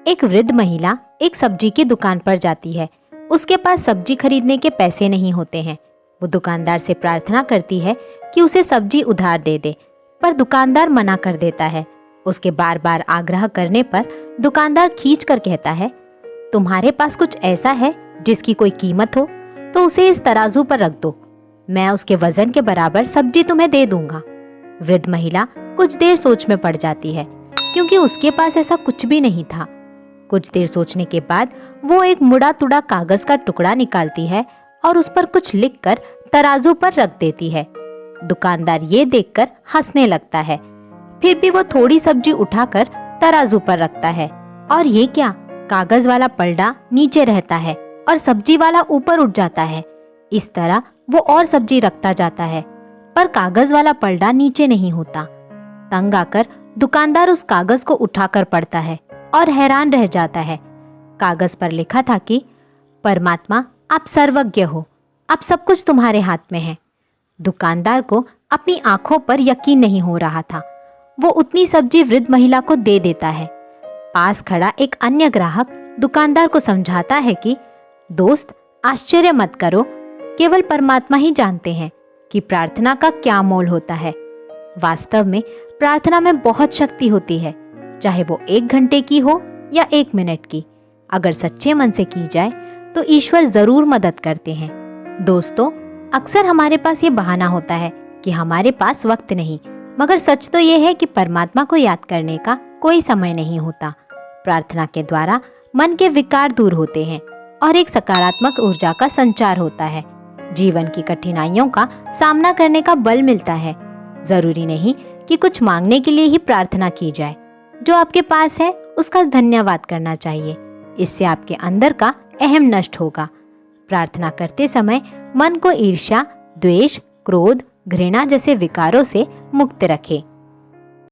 एक वृद्ध महिला एक सब्जी की दुकान पर जाती है। उसके पास सब्जी खरीदने के पैसे नहीं होते हैं। वो दुकानदार से प्रार्थना करती है कि उसे सब्जी उधार दे दे, पर दुकानदार मना कर देता है। उसके बार बार आग्रह करने पर दुकानदार खींच कर कहता है, तुम्हारे पास कुछ ऐसा है जिसकी कोई कीमत हो तो उसे इस तराजू पर रख दो, मैं उसके वजन के बराबर सब्जी तुम्हें दे दूंगा। वृद्ध महिला कुछ देर सोच में पड़ जाती है, क्योंकि उसके पास ऐसा कुछ भी नहीं था। कुछ देर सोचने के बाद वो एक मुड़ा तुड़ा कागज का टुकड़ा निकालती है और उस पर कुछ लिखकर तराजू पर रख देती है। दुकानदार ये देखकर हंसने लगता है। फिर भी वो थोड़ी सब्जी उठाकर तराजू पर रखता है, और ये क्या, कागज वाला पलड़ा नीचे रहता है और सब्जी वाला ऊपर उठ जाता है। इस तरह वो और सब्जी रखता जाता है, पर कागज वाला पलड़ा नीचे नहीं होता। तंग आकर दुकानदार उस कागज को उठाकर पढ़ता है और हैरान रह जाता है। कागज पर लिखा था कि परमात्मा, आप सर्वज्ञ हो, अब सब कुछ तुम्हारे हाथ में है। दुकानदार को अपनी आंखों पर यकीन नहीं हो रहा था। वो उतनी सब्जी वृद्ध महिला को दे देता है। पास खड़ा एक अन्य ग्राहक दुकानदार को समझाता है कि दोस्त, आश्चर्य मत करो, केवल परमात्मा ही जानते हैं कि प्रार्थना का क्या मोल होता है। वास्तव में प्रार्थना में बहुत शक्ति होती है, चाहे वो 1 घंटे की हो या 1 मिनट की। अगर सच्चे मन से की जाए तो ईश्वर जरूर मदद करते हैं। दोस्तों, अक्सर हमारे पास ये बहाना होता है कि हमारे पास वक्त नहीं, मगर सच तो ये है कि परमात्मा को याद करने का कोई समय नहीं होता। प्रार्थना के द्वारा मन के विकार दूर होते हैं और एक सकारात्मक ऊर्जा का संचार होता है। जीवन की कठिनाइयों का सामना करने का बल मिलता है। जरूरी नहीं कि कुछ मांगने के लिए ही प्रार्थना की जाए। जो आपके पास है उसका धन्यवाद करना चाहिए। इससे आपके अंदर का अहम नष्ट होगा। प्रार्थना करते समय मन को ईर्ष्या, द्वेष, क्रोध, घृणा जैसे विकारों से मुक्त रखें।